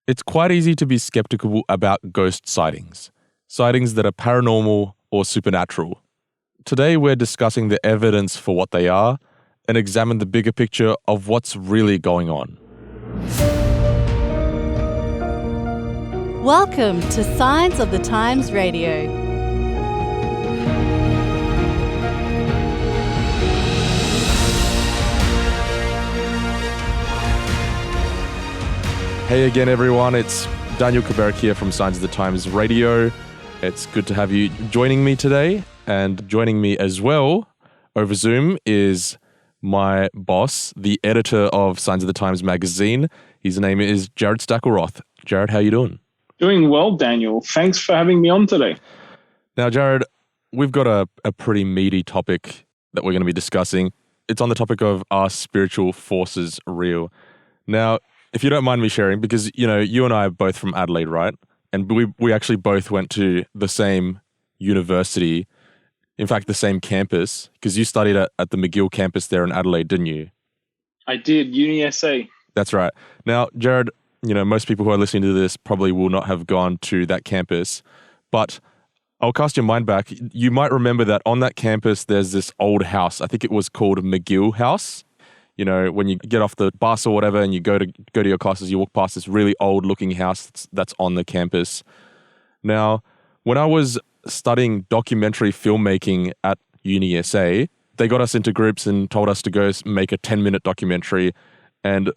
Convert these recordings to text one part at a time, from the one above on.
It's quite easy to be skeptical about ghost sightings, sightings that are paranormal or supernatural. Today we're discussing the evidence for what they are and examine the bigger picture of what's really going on. Welcome to Signs of the Times Radio. Hey again everyone, it's Daniel Kuberik here from Signs of the Times Radio. It's good to have you joining me today, and joining me as well over Zoom is my boss, the editor of Signs of the Times magazine. His name is Jarrod Stackelroth. Jarrod, how you doing? Doing well, Daniel. Thanks for having me on today. Now, Jarrod, we've got a pretty meaty topic that we're going to be discussing. It's on the topic of, are spiritual forces real? Now, if you don't mind me sharing, because, you know, you and I are both from Adelaide, right? And we actually both went to the same university, in fact, the same campus, because you studied at the McGill campus there in Adelaide, didn't you? I did, Uni SA. That's right. Now, Jarrod, you know, most people who are listening to this probably will not have gone to that campus, but I'll cast your mind back. You might remember that on that campus, there's this old house. I think it was called McGill House. You know, when you get off the bus or whatever and you go to your classes, you walk past this really old looking house that's on the campus. Now, when I was studying documentary filmmaking at Uni SA, they got us into groups and told us to go make a 10-minute documentary. And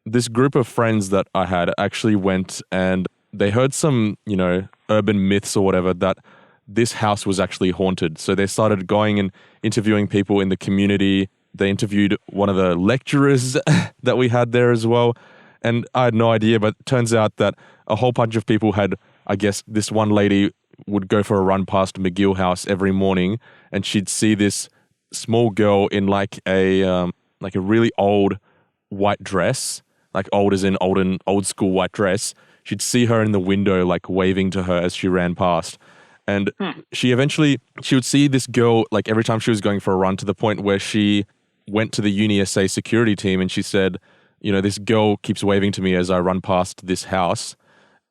this group of friends that I had actually went and they heard some, you know, urban myths or whatever that this house was actually haunted. So they started going and interviewing people in the community. They interviewed one of the lecturers that we had there as well. And I had no idea, but it turns out that a whole bunch of people had, I guess, this one lady would go for a run past McGill House every morning and she'd see this small girl in like a really old white dress, like old as in old school white dress. She'd see her in the window, like waving to her as she ran past. And she would see this girl like every time she was going for a run, to the point where she went to the Uni SA security team and she said, you know, this girl keeps waving to me as I run past this house.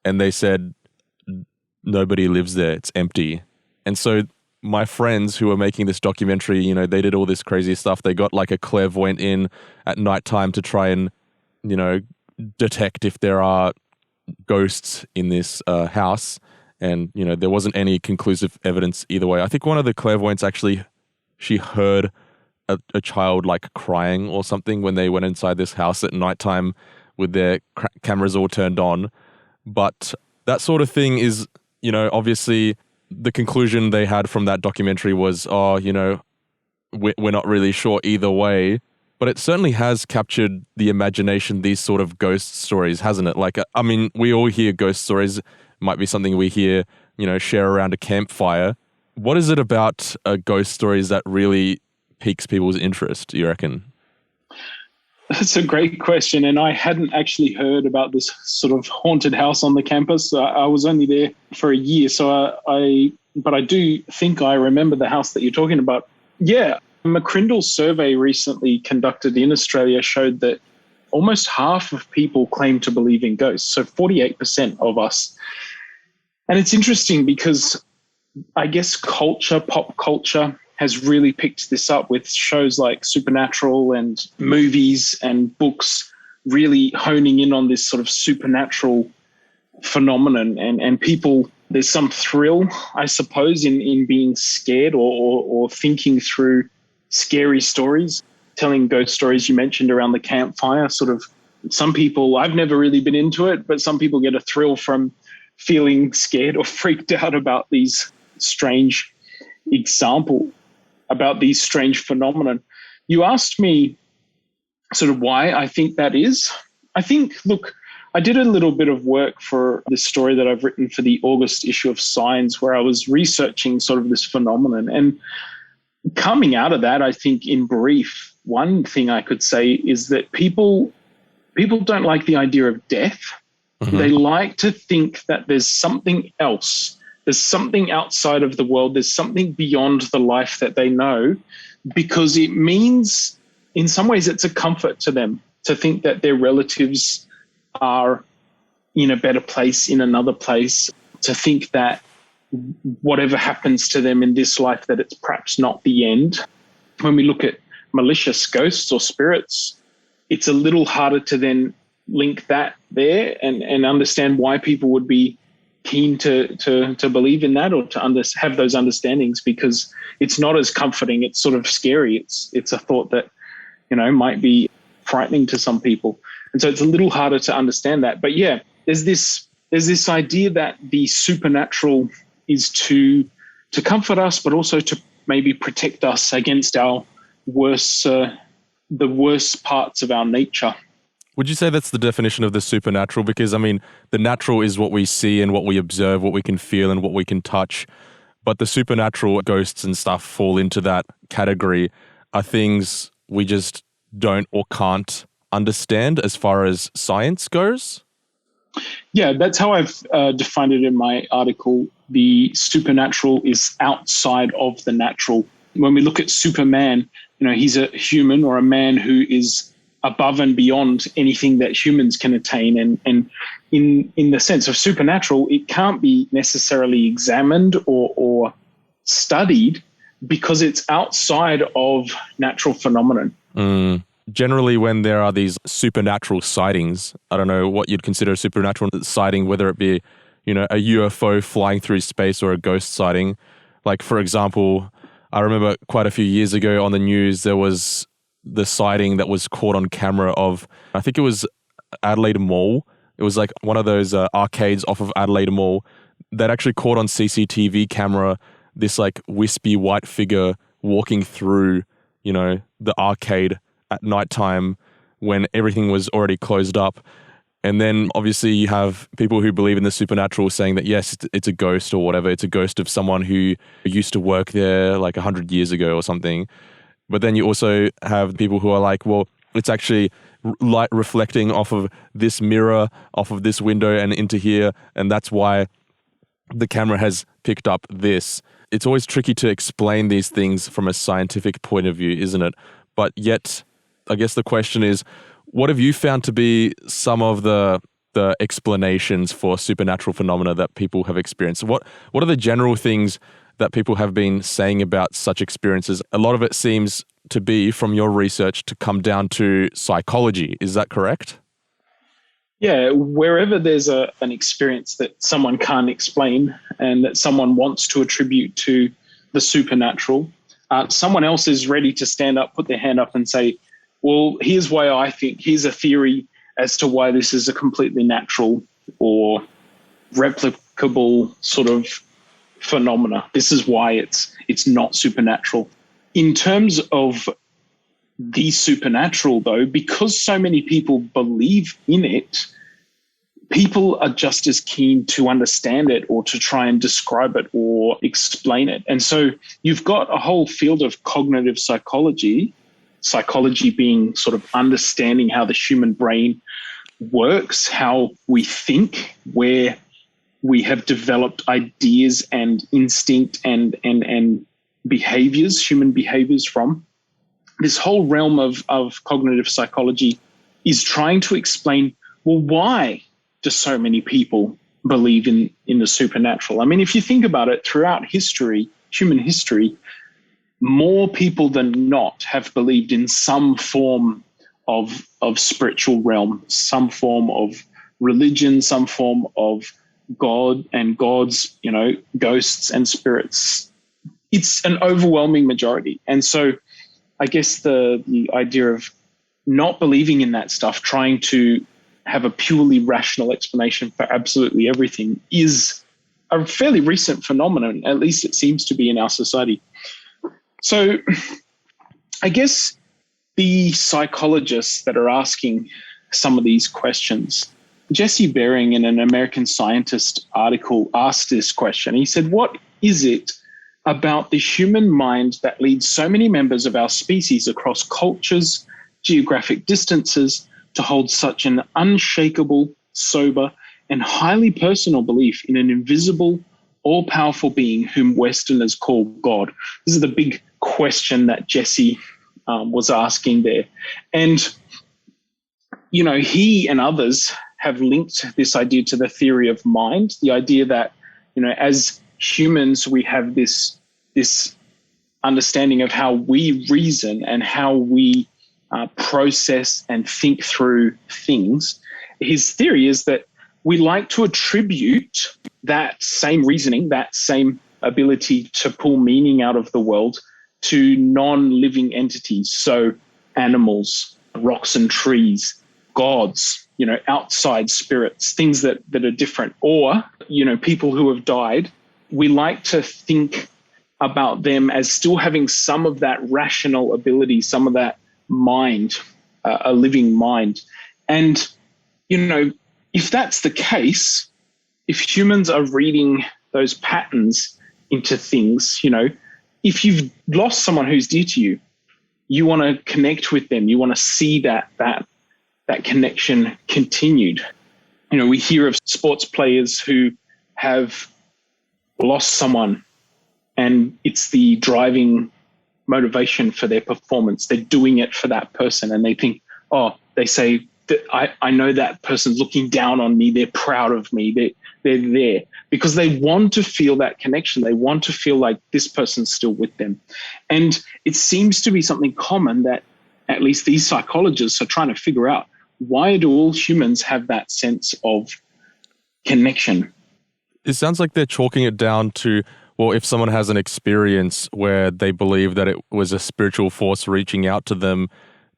And they said, nobody lives there, it's empty. And so my friends who were making this documentary, you know, they did all this crazy stuff. They got like a clairvoyant in at nighttime to try and, you know, detect if there are ghosts in this house. And, you know, there wasn't any conclusive evidence either way. I think one of the clairvoyants actually, she heard a child like crying or something when they went inside this house at nighttime with their cameras all turned on. But that sort of thing is, you know, obviously the conclusion they had from that documentary was, oh, you know, we're not really sure either way. But it certainly has captured the imagination, these sort of ghost stories, hasn't it? Like, I mean, we all hear ghost stories. It might be something we hear, you know, share around a campfire. What is it about ghost stories that really piques people's interest, you reckon? That's a great question. And I hadn't actually heard about this sort of haunted house on the campus. I was only there for a year. So but I do think I remember the house that you're talking about. Yeah. McCrindle's survey recently conducted in Australia showed that almost half of people claim to believe in ghosts. So 48% of us. And it's interesting because I guess pop culture has really picked this up with shows like Supernatural and movies and books really honing in on this sort of supernatural phenomenon. And people, there's some thrill, I suppose, in being scared or thinking through scary stories, telling ghost stories you mentioned around the campfire. Sort of some people, I've never really been into it, but some people get a thrill from feeling scared or freaked out about these strange about these strange phenomenon. You asked me sort of why I think that is. I think, look, I did a little bit of work for this story that I've written for the August issue of Signs, where I was researching sort of this phenomenon. And coming out of that, I think in brief, one thing I could say is that people don't like the idea of death. Mm-hmm. They like to think that there's something else. There's something outside of the world. There's something beyond the life that they know, because it means, in some ways, it's a comfort to them to think that their relatives are in a better place, in another place, to think that whatever happens to them in this life, that it's perhaps not the end. When we look at malicious ghosts or spirits, it's a little harder to then link that there and understand why people would be keen to believe in that or to have those understandings, because it's not as comforting. It's sort of scary. It's a thought that, might be frightening to some people. And so it's a little harder to understand that. But yeah, there's this idea that the supernatural is to comfort us, but also to maybe protect us against our the worst parts of our nature. Would you say that's the definition of the supernatural? Because, the natural is what we see and what we observe, what we can feel and what we can touch. But the supernatural, ghosts and stuff, fall into that category, are things we just don't or can't understand as far as science goes? Yeah, that's how I've defined it in my article. The supernatural is outside of the natural. When we look at Superman, he's a human or a man who is above and beyond anything that humans can attain. And in the sense of supernatural, it can't be necessarily examined or studied because it's outside of natural phenomenon. Generally, when there are these supernatural sightings, I don't know what you'd consider a supernatural sighting, whether it be, a UFO flying through space or a ghost sighting. Like, for example, I remember quite a few years ago on the news, there was the sighting that was caught on camera of, I think it was Adelaide Mall. It was like one of those arcades off of Adelaide Mall that actually caught on CCTV camera this like wispy white figure walking through, the arcade at nighttime when everything was already closed up. And then obviously you have people who believe in the supernatural saying that, yes, it's a ghost or whatever. It's a ghost of someone who used to work there like 100 years ago or something. But then you also have people who are like, well, it's actually light reflecting off of this mirror, off of this window and into here. And that's why the camera has picked up this. It's always tricky to explain these things from a scientific point of view, isn't it? But yet, I guess the question is, what have you found to be some of the explanations for supernatural phenomena that people have experienced? What are the general things that people have been saying about such experiences? A lot of it seems to be, from your research, to come down to psychology. Is that correct? Yeah, wherever there's an experience that someone can't explain and that someone wants to attribute to the supernatural, someone else is ready to stand up, put their hand up and say, well, here's why I think, here's a theory as to why this is a completely natural or replicable sort of phenomena. This is why it's not supernatural. In terms of the supernatural, though, because so many people believe in it, people are just as keen to understand it or to try and describe it or explain it. And so you've got a whole field of cognitive psychology being sort of understanding how the human brain works, how we think, where we have developed ideas and instinct and behaviors, human behaviors from. This whole realm of cognitive psychology is trying to explain, well, why do so many people believe in the supernatural? I mean, if you think about it, throughout history, human history, more people than not have believed in some form of spiritual realm, some form of religion, some form of God and gods, ghosts and spirits. It's an overwhelming majority. And so I guess the idea of not believing in that stuff, trying to have a purely rational explanation for absolutely everything, is a fairly recent phenomenon. At least it seems to be in our society. So I guess the psychologists that are asking some of these questions, Jesse Bering in an American Scientist article asked this question. He said, what is it about the human mind that leads so many members of our species across cultures, geographic distances, to hold such an unshakable, sober, and highly personal belief in an invisible, all-powerful being whom Westerners call God? This is the big question that Jesse was asking there. And, he and others have linked this idea to the theory of mind, the idea that, as humans, we have this understanding of how we reason and how we process and think through things. His theory is that we like to attribute that same reasoning, that same ability to pull meaning out of the world to non-living entities. So animals, rocks and trees, gods, outside spirits, things that are different, or, people who have died. We like to think about them as still having some of that rational ability, some of that mind, a living mind. And, if that's the case, if humans are reading those patterns into things, if you've lost someone who's dear to you, you want to connect with them. You want to see that connection continued. We hear of sports players who have lost someone, and it's the driving motivation for their performance. They're doing it for that person, and they think, they say, I know that person's looking down on me. They're proud of me. They're there because they want to feel that connection. They want to feel like this person's still with them. And it seems to be something common that at least these psychologists are trying to figure out. Why do all humans have that sense of connection? It sounds like they're chalking it down to, well, if someone has an experience where they believe that it was a spiritual force reaching out to them,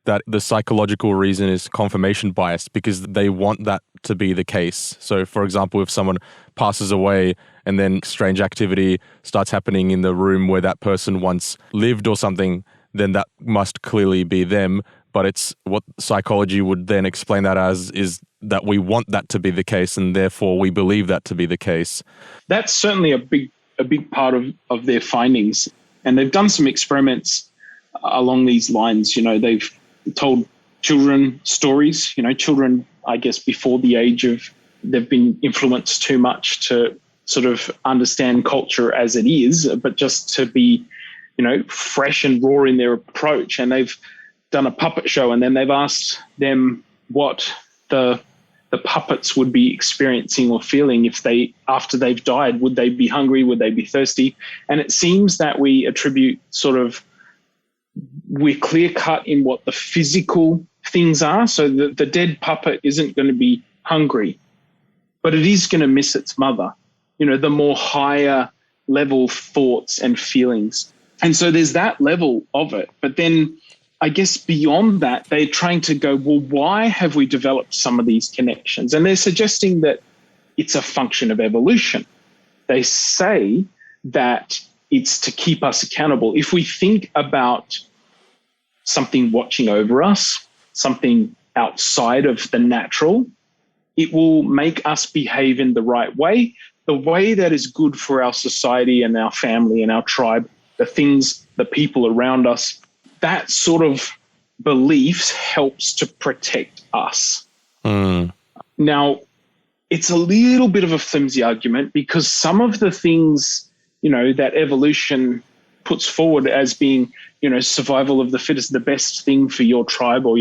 that the psychological reason is confirmation bias because they want that to be the case. So, for example, if someone passes away and then strange activity starts happening in the room where that person once lived or something, then that must clearly be them. But it's what psychology would then explain that as is that we want that to be the case and therefore we believe that to be the case. That's certainly a big part of their findings. And they've done some experiments along these lines. They've told children stories, children, I guess, before the age of, they've been influenced too much to sort of understand culture as it is, but just to be, fresh and raw in their approach. And they've done a puppet show, and then they've asked them what the puppets would be experiencing or feeling if they, after they've died, would they be hungry? Would they be thirsty? And it seems that we attribute we're clear cut in what the physical things are. So the dead puppet isn't going to be hungry, but it is going to miss its mother, the more higher level thoughts and feelings. And so there's that level of it. But then I guess beyond that, they're trying to go, well, why have we developed some of these connections? And they're suggesting that it's a function of evolution. They say that it's to keep us accountable. If we think about something watching over us, something outside of the natural, it will make us behave in the right way, the way that is good for our society and our family and our tribe, the people around us. That sort of beliefs helps to protect us. Now, it's a little bit of a flimsy argument because some of the things, that evolution puts forward as being, survival of the fittest, the best thing for your tribe or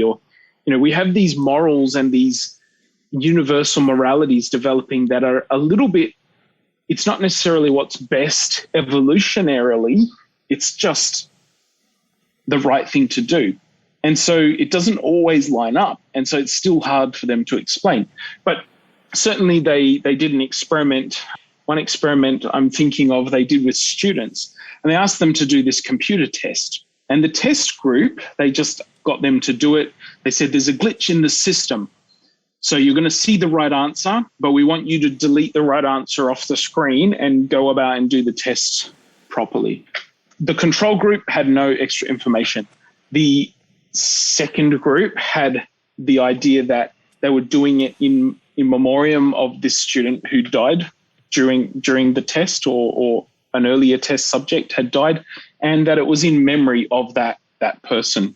we have these morals and these universal moralities developing that are a little bit, it's not necessarily what's best evolutionarily, it's just the right thing to do. And so it doesn't always line up. And so it's still hard for them to explain. But certainly they did an experiment. One experiment I'm thinking of they did with students, and they asked them to do this computer test. And the test group, they just got them to do it. They said, there's a glitch in the system. So you're going to see the right answer, but we want you to delete the right answer off the screen and go about and do the test properly. The control group had no extra information. The second group had the idea that they were doing it in memoriam of this student who died during the test or an earlier test subject had died, and that it was in memory of that person.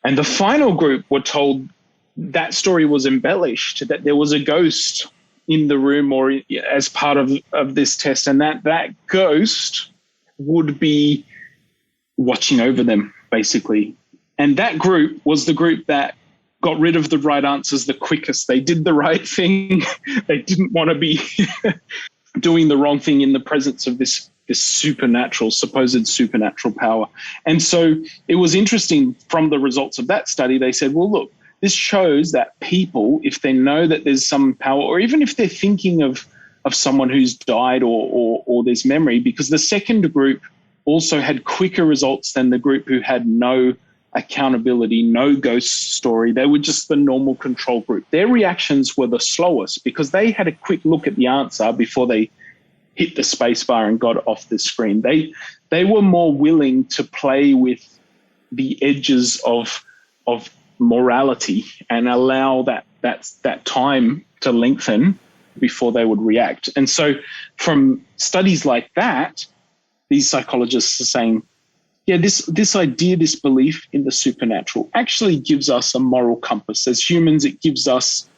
And the final group were told that story was embellished, that there was a ghost in the room or as part of this test, and that ghost would be watching over them, basically. And that group was the group that got rid of the right answers the quickest. They did the right thing. They didn't want to be doing the wrong thing in the presence of this supposed supernatural power. And so it was interesting from the results of that study. They said, well, look, this shows that people, if they know that there's some power, or even if they're thinking of someone who's died or there's memory, because the second group also had quicker results than the group who had no accountability, no ghost story. They were just the normal control group. Their reactions were the slowest because they had a quick look at the answer before they hit the space bar and got off the screen. They were more willing to play with the edges of morality and allow that time to lengthen before they would react. And so from studies like that, these psychologists are saying, yeah, this idea, this belief in the supernatural actually gives us a moral compass. As humans, it gives us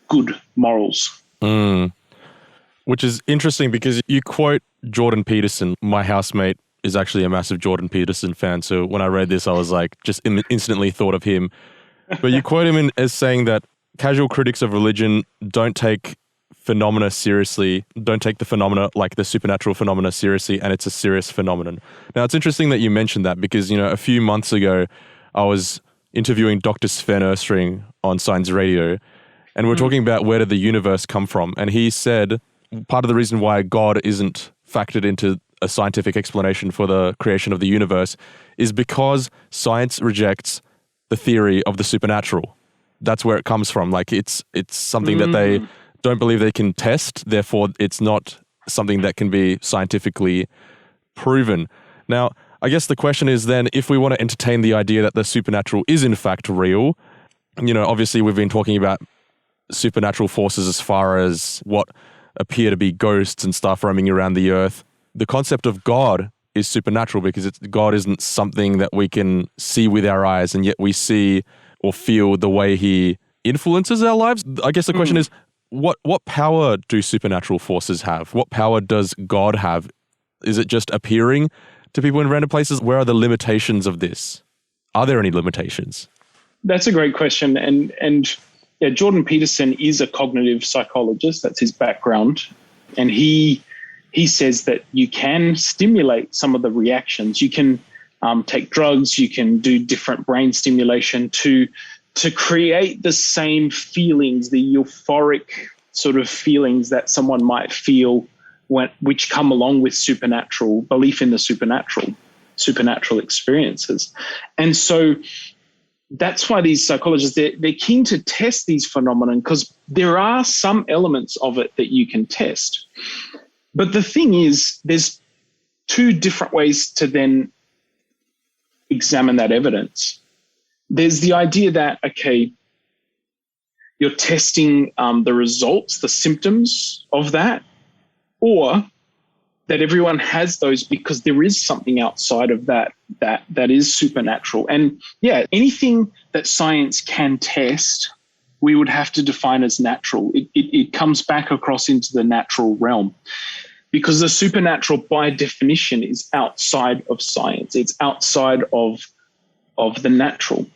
good morals. Which is interesting because you quote Jordan Peterson. My housemate is actually a massive Jordan Peterson fan. So when I read this, I was like, just instantly thought of him. But you quote him as saying that casual critics of religion don't take phenomena seriously, don't take the phenomena like the supernatural phenomena seriously, and it's a serious phenomenon. Now, it's interesting that you mentioned that because, a few months ago, I was interviewing Dr. Sven Östring on Science Radio, and we're talking about where did the universe come from, and he said part of the reason why God isn't factored into a scientific explanation for the creation of the universe is because science rejects the theory of the supernatural. That's where it comes from. Like it's something that they don't believe they can test, therefore it's not something that can be scientifically proven. Now, I guess the question is then, if we want to entertain the idea that the supernatural is in fact real, obviously we've been talking about supernatural forces as far as what appear to be ghosts and stuff roaming around the earth. The concept of God is supernatural because God isn't something that we can see with our eyes, and yet we see or feel the way he influences our lives. I guess the question is, what power do supernatural forces have? What power does God have? Is it just appearing to people in random places? Where are the limitations of this? Are there any limitations? That's a great question. And yeah, Jordan Peterson is a cognitive psychologist. That's his background. And he says that you can stimulate some of the reactions. You can take drugs, you can do different brain stimulation to create the same feelings, the euphoric sort of feelings that someone might feel which come along with supernatural belief in the supernatural experiences. And so that's why these psychologists, they're keen to test these phenomena because there are some elements of it that you can test. But the thing is, there's two different ways to then examine that evidence. There's the idea that, okay, you're testing the results, the symptoms of that, or that everyone has those because there is something outside of that is supernatural. And yeah, anything that science can test, we would have to define as natural. It comes back across into the natural realm because the supernatural by definition is outside of science. It's outside of the natural.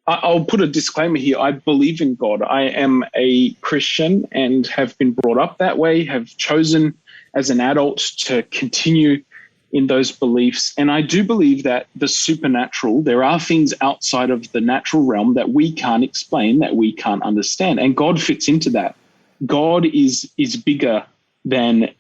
I'll put a disclaimer here. I believe in God. I am a Christian and have been brought up that way, have chosen as an adult to continue in those beliefs. And I do believe that the supernatural, there are things outside of the natural realm that we can't explain, that we can't understand. And God fits into that. God is bigger than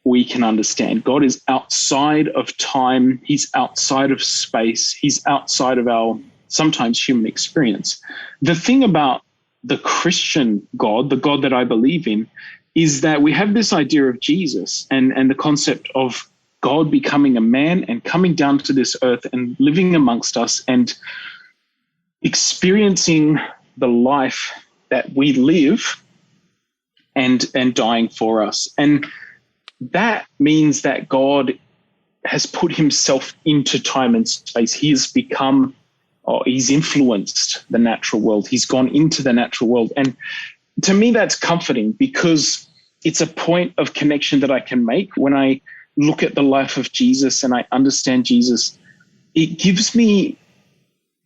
we can understand. God is outside of time. He's outside of space. He's outside of our sometimes human experience. The thing about the Christian God, the God that I believe in, is that we have this idea of Jesus and the concept of God becoming a man and coming down to this earth and living amongst us and experiencing the life that we live and dying for us. And that means that God has put himself into time and space. He has become, he's influenced the natural world. He's gone into the natural world. And to me, that's comforting because it's a point of connection that I can make when I look at the life of Jesus and I understand Jesus. It gives me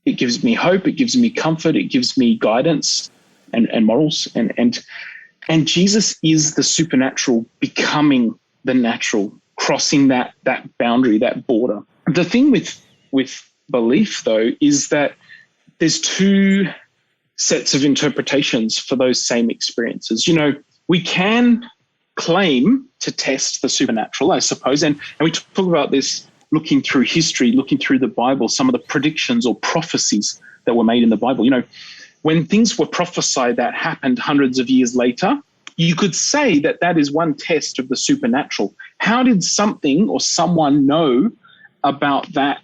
It gives me hope. It gives me comfort. It gives me guidance and morals. And Jesus is the supernatural becoming the natural, crossing that boundary, that border. The thing with belief, though, is that there's two sets of interpretations for those same experiences. We can claim to test the supernatural, I suppose, and we talk about this looking through history, looking through the Bible, some of the predictions or prophecies that were made in the Bible. When things were prophesied that happened hundreds of years later, you could say that is one test of the supernatural. How did something or someone know about that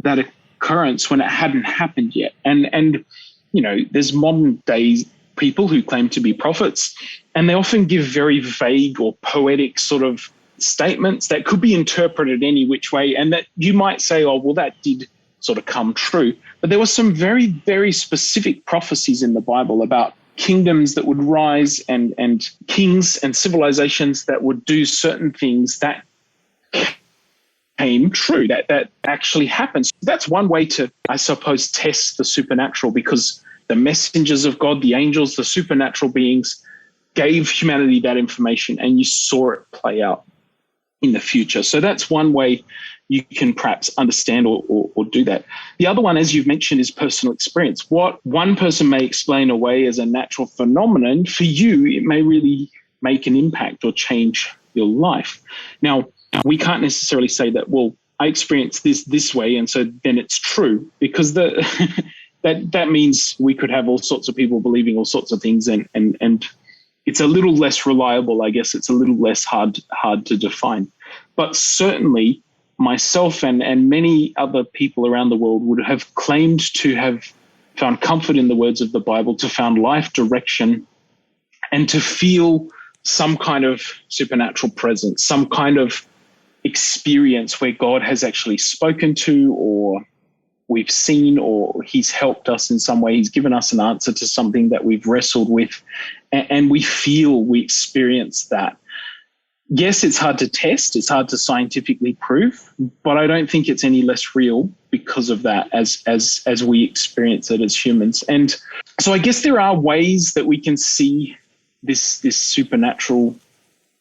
occurrence when it hadn't happened yet? And there's modern day people who claim to be prophets, and they often give very vague or poetic sort of statements that could be interpreted any which way, and that you might say, oh, well, that did sort of come true. But there were some very, very specific prophecies in the Bible about kingdoms that would rise and kings and civilizations that would do certain things that came true, that actually happened. So that's one way to, I suppose, test the supernatural, because the messengers of God, the angels, the supernatural beings, gave humanity that information, and you saw it play out in the future. So that's one way you can perhaps understand or do that. The other one, as you've mentioned, is personal experience. What one person may explain away as a natural phenomenon, for you, it may really make an impact or change your life. Now, we can't necessarily say that, well, I experienced this way, and so then it's true, because that means we could have all sorts of people believing all sorts of things, and it's a little less reliable, I guess. It's a little less hard to define. But certainly myself and many other people around the world would have claimed to have found comfort in the words of the Bible, to found life direction, and to feel some kind of supernatural presence, some kind of experience where God has actually spoken to, or we've seen, or he's helped us in some way. He's given us an answer to something that we've wrestled with, and we experience that. Yes, it's hard to test, it's hard to scientifically prove, but I don't think it's any less real because of that as we experience it as humans. And so I guess there are ways that we can see this supernatural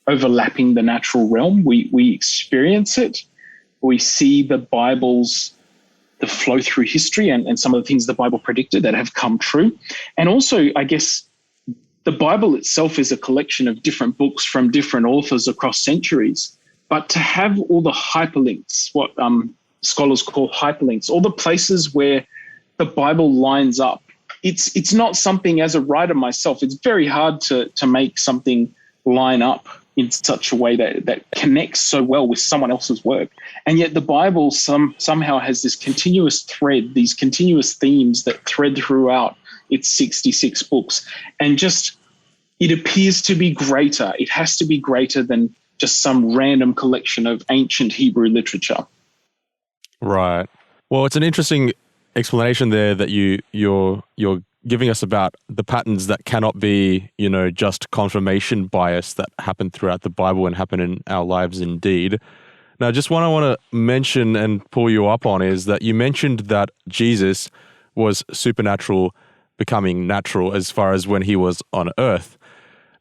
overlapping the natural realm. We experience it. We see the flow through history and some of the things the Bible predicted that have come true. And also, I guess, the Bible itself is a collection of different books from different authors across centuries. But to have all the hyperlinks, what scholars call hyperlinks, all the places where the Bible lines up, it's not something, as a writer myself, it's very hard to make something line up in such a way that connects so well with someone else's work. And yet the Bible somehow has this continuous thread, these continuous themes that thread throughout its 66 books. And just, it appears to be greater. It has to be greater than just some random collection of ancient Hebrew literature. Right. Well, it's an interesting explanation there that you're giving us about the patterns that cannot be, just confirmation bias that happen throughout the Bible and happen in our lives indeed. Now, just one I want to mention and pull you up on is that you mentioned that Jesus was supernatural becoming natural as far as when he was on earth.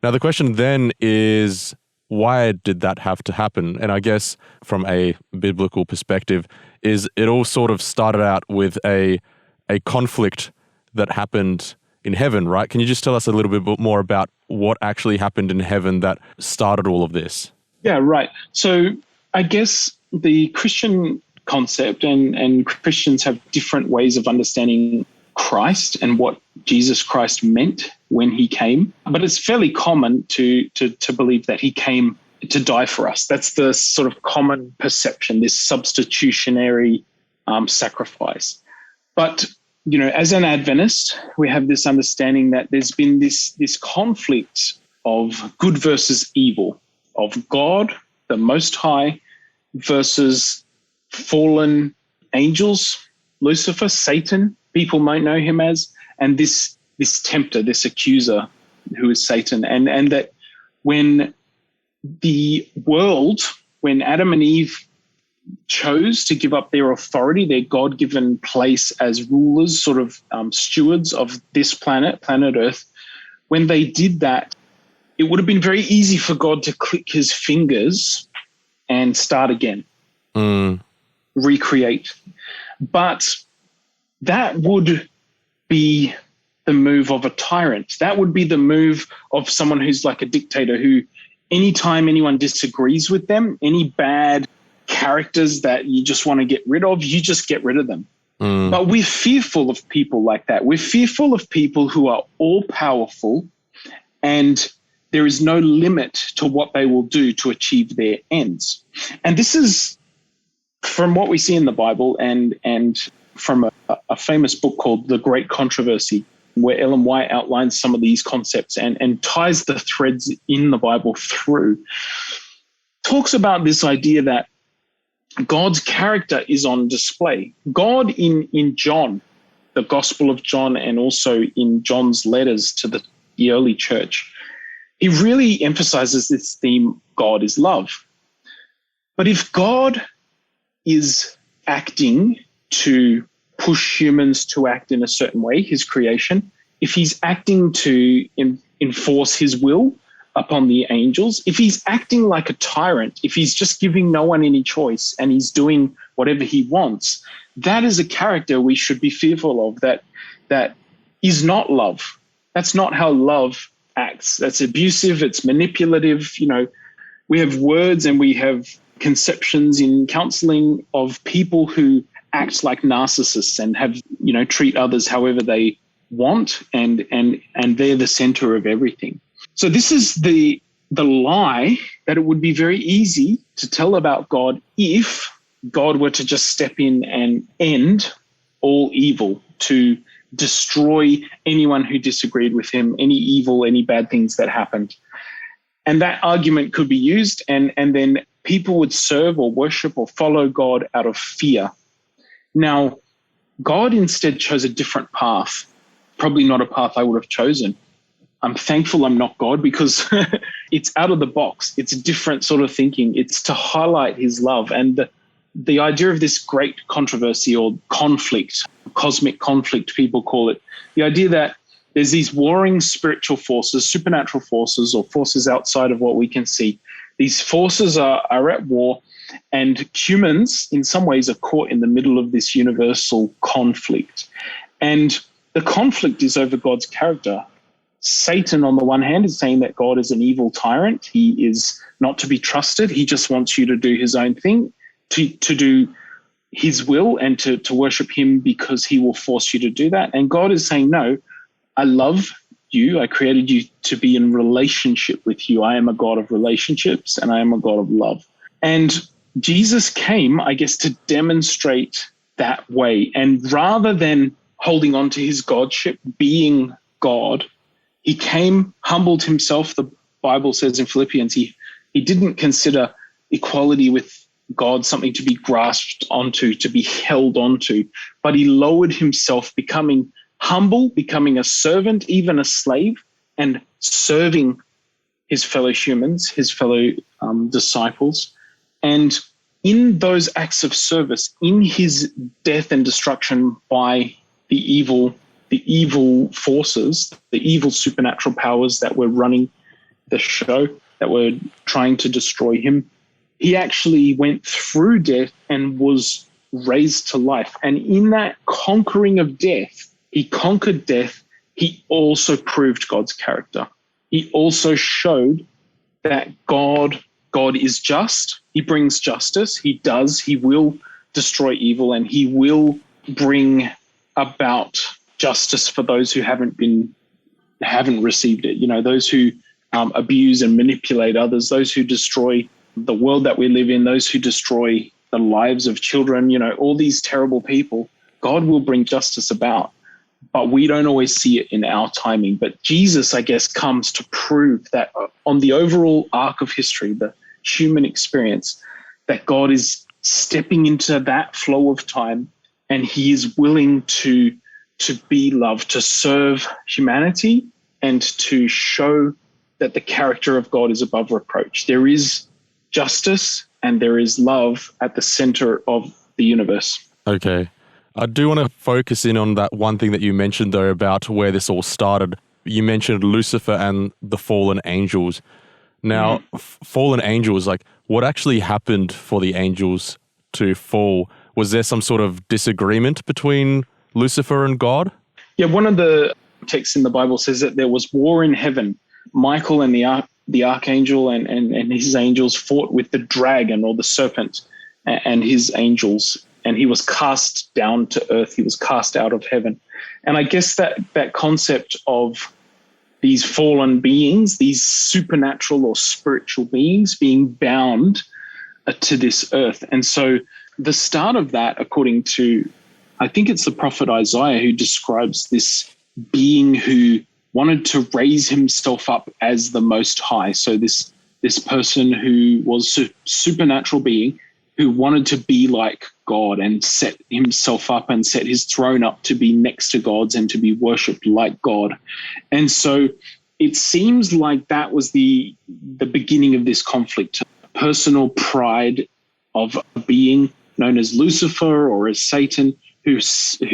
Now, the question then is, why did that have to happen? And I guess from a biblical perspective, is it all sort of started out with a conflict that happened in heaven, right? Can you just tell us a little bit more about what actually happened in heaven that started all of this? Yeah, right. So I guess the Christian concept and Christians have different ways of understanding Christ and what Jesus Christ meant when he came. But it's fairly common to believe that he came to die for us. That's the sort of common perception, this substitutionary sacrifice. But as an Adventist, we have this understanding that there's been this conflict of good versus evil, of God, the Most High, versus fallen angels, Lucifer, Satan, people might know him as, and this tempter, this accuser who is Satan. And that when the world, when Adam and Eve chose to give up their authority, their God-given place as rulers, sort of stewards of this planet Earth, when they did that, it would have been very easy for God to click his fingers and start again, recreate. But that would be the move of a tyrant. That would be the move of someone who's like a dictator, who anytime anyone disagrees with them, any bad characters that you just want to get rid of, you just get rid of them. But we're fearful of people like that. We're fearful of people who are all powerful, and there is no limit to what they will do to achieve their ends. And this is from what we see in the Bible and from a famous book called The Great Controversy, where Ellen White outlines some of these concepts and ties the threads in the Bible through. Talks about this idea that God's character is on display. God in John, the Gospel of John, and also in John's letters to the early church, he really emphasizes this theme: God is love. But if God is acting to push humans to act in a certain way, his creation, if he's acting to enforce his will upon the angels, if he's acting like a tyrant, if he's just giving no one any choice and he's doing whatever he wants, that is a character we should be fearful of, that is not love. That's not how love acts. That's abusive, it's manipulative. You know, we have words and we have conceptions in counseling of people who act like narcissists and have, you know, treat others however they want, and they're the center of everything. So this is the lie that it would be very easy to tell about God if God were to just step in and end all evil, to destroy anyone who disagreed with him, any evil, any bad things that happened. And that argument could be used, and then people would serve or worship or follow God out of fear. Now, God instead chose a different path, probably not a path I would have chosen. I'm thankful I'm not God, because it's out of the box. It's a different sort of thinking. It's to highlight his love. And the idea of this great controversy or conflict, cosmic conflict, people call it, the idea that there's these warring spiritual forces, supernatural forces, or forces outside of what we can see. These forces are at war, and humans in some ways are caught in the middle of this universal conflict. And the conflict is over God's character. Satan, on the one hand, is saying that God is an evil tyrant. He is not to be trusted. He just wants you to do his own thing, to do his will, and to worship him because he will force you to do that. And God is saying, no, I love you. I created you to be in relationship with you. I am a God of relationships, and I am a God of love. And Jesus came, I guess, to demonstrate that way. And rather than holding on to his godship, being God, he came, humbled himself. The Bible says in Philippians, he didn't consider equality with God something to be grasped onto, to be held onto, but he lowered himself, becoming humble, becoming a servant, even a slave, and serving his fellow humans, his fellow disciples. And in those acts of service, in his death and destruction by the evil forces, the evil supernatural powers that were running the show, that were trying to destroy him, he actually went through death and was raised to life. And in that conquering of death, he conquered death. He also proved God's character. He also showed that God is just. He brings justice. He will destroy evil, and he will bring about justice for those who haven't received it. You know, those who abuse and manipulate others, those who destroy the world that we live in, those who destroy the lives of children, you know, all these terrible people. God will bring justice about, but we don't always see it in our timing. But Jesus, I guess, comes to prove that on the overall arc of history, the human experience, that God is stepping into that flow of time, and he is willing to be love, to serve humanity, and to show that the character of God is above reproach. There is justice and there is love at the center of the universe. Okay. I do want to focus in on that one thing that you mentioned, though, about where this all started. You mentioned Lucifer and the fallen angels. Now, fallen angels, like, what actually happened for the angels to fall? Was there some sort of disagreement between Lucifer and God? Yeah, one of the texts in the Bible says that there was war in heaven. Michael and the archangel and his angels fought with the dragon or the serpent and his angels, and he was cast down to earth. He was cast out of heaven. And I guess that concept of these fallen beings, these supernatural or spiritual beings being bound to this earth. And so the start of that, according to, I think it's the prophet Isaiah, who describes this being who wanted to raise himself up as the Most High. So this person who was a supernatural being who wanted to be like God and set himself up and set his throne up to be next to God's and to be worshipped like God. And so it seems like that was the beginning of this conflict, personal pride of a being known as Lucifer or as Satan, who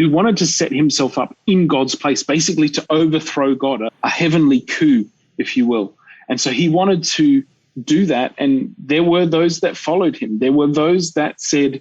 wanted to set himself up in God's place, basically to overthrow God, a heavenly coup, if you will. And so he wanted to do that, and there were those that followed him. There were those that said,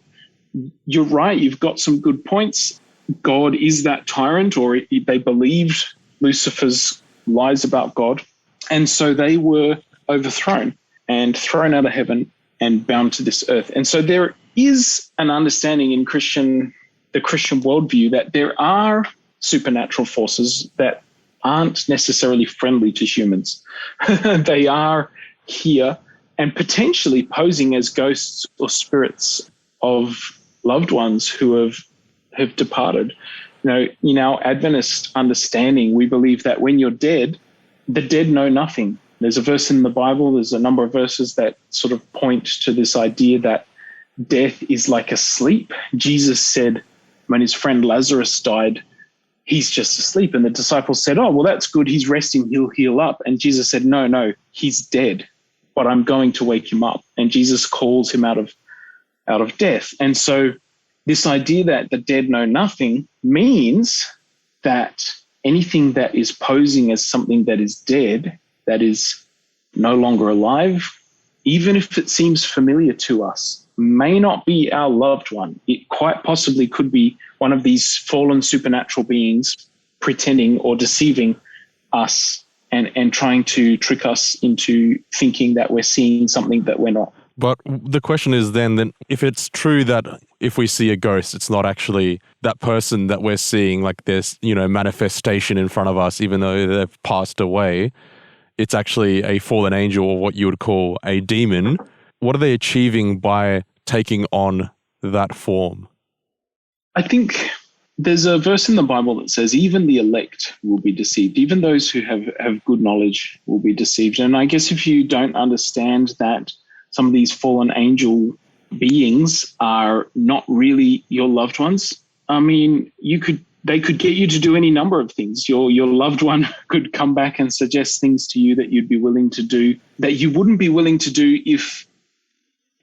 you're right, you've got some good points. God is that tyrant, or they believed Lucifer's lies about God. And so they were overthrown and thrown out of heaven and bound to this earth. And so there is an understanding in the Christian worldview that there are supernatural forces that aren't necessarily friendly to humans. They are here and potentially posing as ghosts or spirits of loved ones who have departed. You know, in our Adventist understanding, we believe that when you're dead, the dead know nothing. There's a verse in the Bible, there's a number of verses that sort of point to this idea that death is like a sleep. Jesus said when his friend Lazarus died, he's just asleep. And the disciples said, oh, well, that's good. He's resting. He'll heal up. And Jesus said, no, he's dead, but I'm going to wake him up. And Jesus calls him out of death. And so this idea that the dead know nothing means that anything that is posing as something that is dead, that is no longer alive, even if it seems familiar to us, may not be our loved one. It quite possibly could be one of these fallen supernatural beings pretending or deceiving us and trying to trick us into thinking that we're seeing something that we're not. But the question is then if it's true that if we see a ghost, it's not actually that person that we're seeing, like this, manifestation in front of us, even though they've passed away, it's actually a fallen angel or what you would call a demon. What are they achieving by taking on that form? I think there's a verse in the Bible that says even the elect will be deceived. Even those who have good knowledge will be deceived. And I guess if you don't understand that some of these fallen angel beings are not really your loved ones, I mean, they could get you to do any number of things. Your loved one could come back and suggest things to you that you'd be willing to do that you wouldn't be willing to do if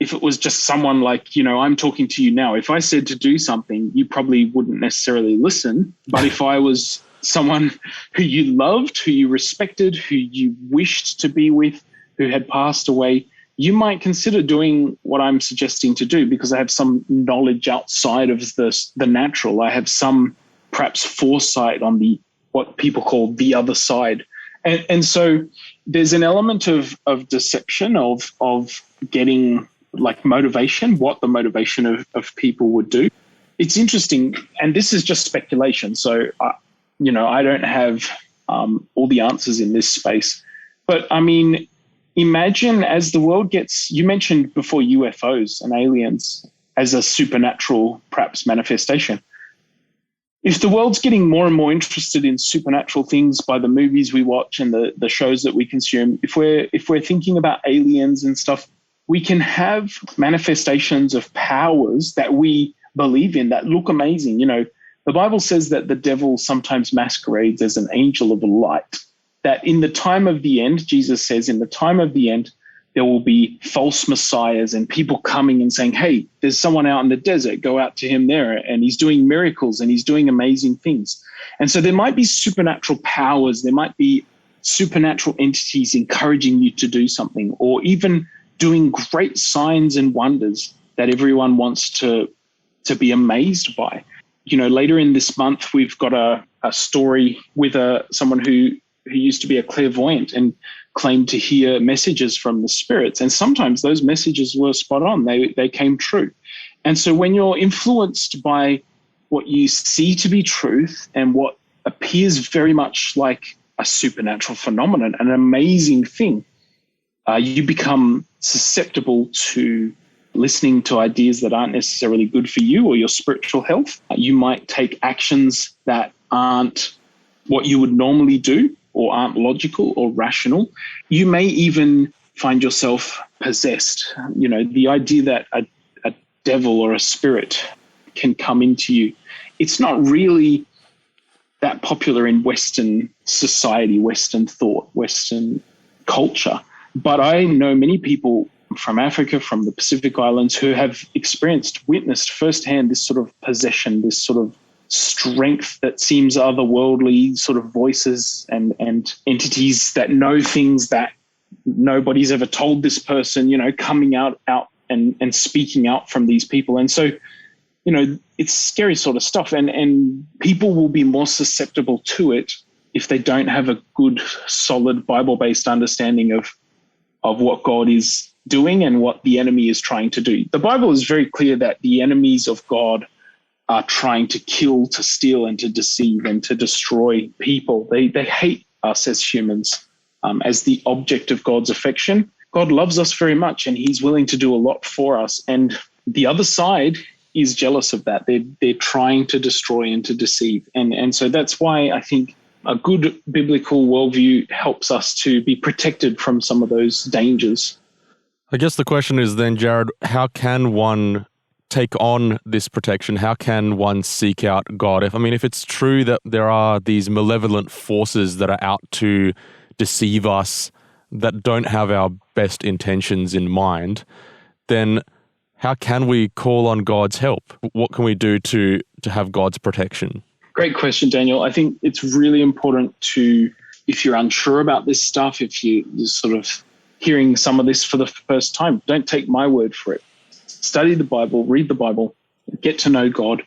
it was just someone like, I'm talking to you now. If I said to do something, you probably wouldn't necessarily listen. But if I was someone who you loved, who you respected, who you wished to be with, who had passed away, you might consider doing what I'm suggesting to do because I have some knowledge outside of the natural. I have some perhaps foresight on what people call the other side. And so there's an element of deception, of getting like motivation, what the motivation of people would do. It's interesting, and this is just speculation. So, I don't have all the answers in this space. But I mean, imagine as the world gets, you mentioned before UFOs and aliens as a supernatural, perhaps, manifestation. If the world's getting more and more interested in supernatural things by the movies we watch and the shows that we consume, if we're thinking about aliens and stuff, we can have manifestations of powers that we believe in that look amazing. The Bible says that the devil sometimes masquerades as an angel of light, that in the time of the end, Jesus says, in the time of the end, there will be false messiahs and people coming and saying, hey, there's someone out in the desert, go out to him there, and he's doing miracles and he's doing amazing things. And so there might be supernatural powers, there might be supernatural entities encouraging you to do something, or even doing great signs and wonders that everyone wants to be amazed by. Later in this month, we've got a story with someone who used to be a clairvoyant and claimed to hear messages from the spirits. And sometimes those messages were spot on. They came true. And so when you're influenced by what you see to be truth and what appears very much like a supernatural phenomenon, an amazing thing, you become susceptible to listening to ideas that aren't necessarily good for you or your spiritual health. You might take actions that aren't what you would normally do or aren't logical or rational. You may even find yourself possessed. The idea that a devil or a spirit can come into you, it's not really that popular in Western society, Western thought, Western culture. But I know many people from Africa, from the Pacific Islands, who have witnessed firsthand this sort of possession, this sort of strength that seems otherworldly, sort of voices and entities that know things that nobody's ever told this person, coming out and speaking out from these people. And so, it's scary sort of stuff. And people will be more susceptible to it if they don't have a good, solid Bible-based understanding of what God is doing and what the enemy is trying to do. The Bible is very clear that the enemies of God are trying to kill, to steal, and to deceive and to destroy people. They hate us as humans, as the object of God's affection. God loves us very much, and he's willing to do a lot for us. And the other side is jealous of that. They're trying to destroy and to deceive. And so that's why I think a good biblical worldview helps us to be protected from some of those dangers. I guess the question is then, Jarrod, how can one take on this protection? How can one seek out God? If it's true that there are these malevolent forces that are out to deceive us, that don't have our best intentions in mind, then how can we call on God's help? What can we do to have God's protection? Great question, Daniel. I think it's really important to, if you're unsure about this stuff, if you're sort of hearing some of this for the first time, don't take my word for it. Study the Bible, read the Bible, get to know God.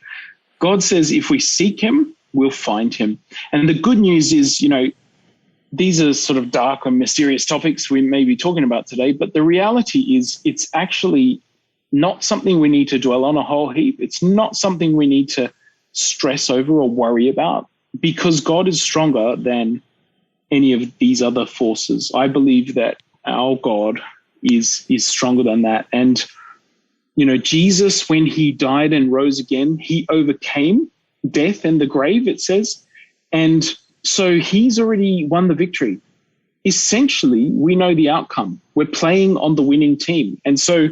God says if we seek him, we'll find him. And the good news is, these are sort of dark and mysterious topics we may be talking about today, but the reality is it's actually not something we need to dwell on a whole heap. It's not something we need to stress over or worry about, because God is stronger than any of these other forces. I believe that our God is stronger than that. And, Jesus, when he died and rose again, he overcame death and the grave, it says. And so he's already won the victory. Essentially, we know the outcome. We're playing on the winning team. And so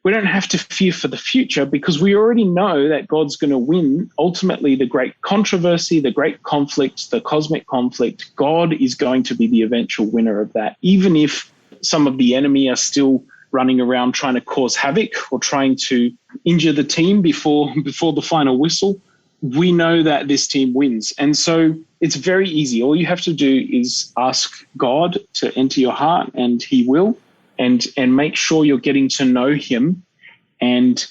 we don't have to fear for the future, because we already know that God's going to win ultimately the great controversy, the great conflict, the cosmic conflict. God is going to be the eventual winner of that, even if some of the enemy are still running around trying to cause havoc or trying to injure the team before the final whistle. We know that this team wins. And so it's very easy. All you have to do is ask God to enter your heart, and he will. And make sure you're getting to know him and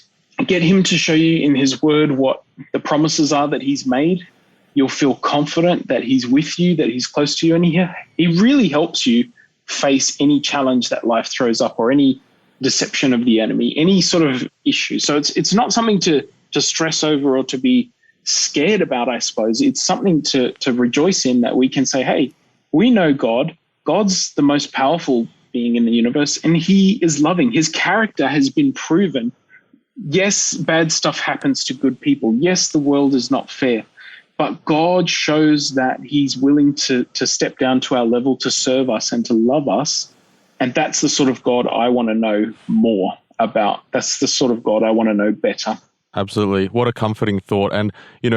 get him to show you in his word what the promises are that he's made. You'll feel confident that he's with you, that he's close to you. And he really helps you face any challenge that life throws up, or any deception of the enemy, any sort of issue. So it's not something to stress over or to be scared about, I suppose. It's something to rejoice in, that we can say, hey, we know God. God's the most powerful being in the universe, and he is loving. His character has been proven. Yes, bad stuff happens to good people. Yes, the world is not fair, but God shows that he's willing to step down to our level to serve us and to love us. And that's the sort of God I want to know more about. That's the sort of God I want to know better. Absolutely. What a comforting thought. And,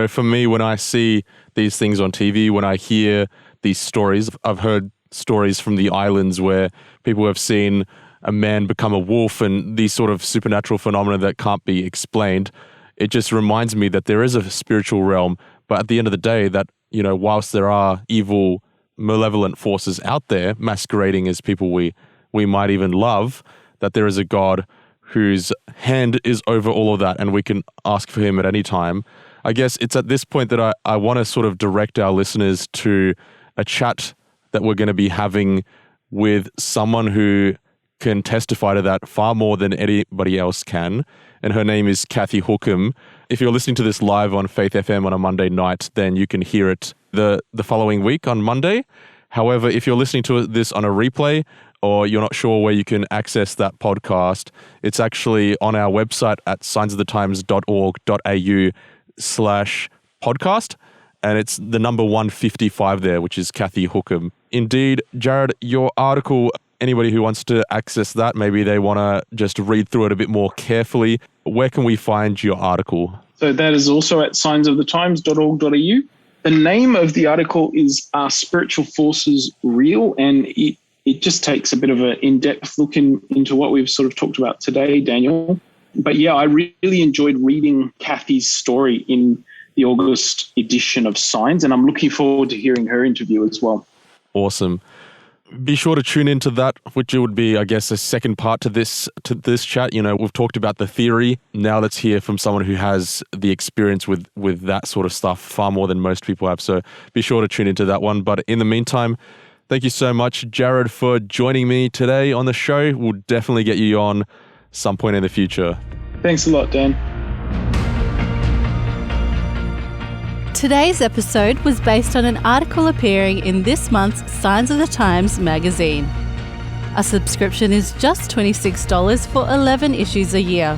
for me, when I see these things on TV, when I hear these stories, I've heard stories from the islands where people have seen a man become a wolf and these sort of supernatural phenomena that can't be explained. It just reminds me that there is a spiritual realm, but at the end of the day, that, you know, whilst there are evil, malevolent forces out there masquerading as people we might even love, that there is a God whose hand is over all of that, and we can ask for him at any time. I guess it's at this point that I want to sort of direct our listeners to a chat that we're going to be having with someone who can testify to that far more than anybody else can. And her name is Kathy Hookham. If you're listening to this live on Faith FM on a Monday night, then you can hear it the following week on Monday. However, if you're listening to this on a replay, or you're not sure where you can access that podcast, it's actually on our website at signsofthetimes.org.au/podcast. And it's the number 155 there, which is Kathy Hookham. Indeed, Jarrod, your article, anybody who wants to access that, maybe they want to just read through it a bit more carefully, where can we find your article? So that is also at signsofthetimes.org.au. The name of the article is Are Spiritual Forces Real? And it just takes a bit of an in-depth look into what we've sort of talked about today, Daniel. But yeah, I really enjoyed reading Kathy's story in the August edition of Signs, and I'm looking forward to hearing her interview as well. Awesome. Be sure to tune into that, which would be, I guess, a second part to this chat. You know, we've talked about the theory. Now let's hear from someone who has the experience with that sort of stuff far more than most people have. So be sure to tune into that one. But in the meantime, thank you so much, Jarrod, for joining me today on the show. We'll definitely get you on some point in the future. Thanks a lot, Dan. Today's episode was based on an article appearing in this month's Signs of the Times magazine. A subscription is just $26 for 11 issues a year.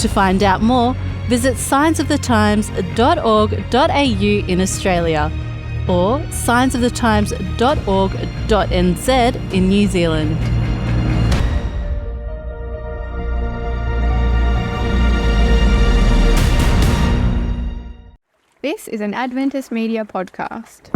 To find out more, visit signsofthetimes.org.au in Australia or signsofthetimes.org.nz in New Zealand. This is an Adventist Media podcast.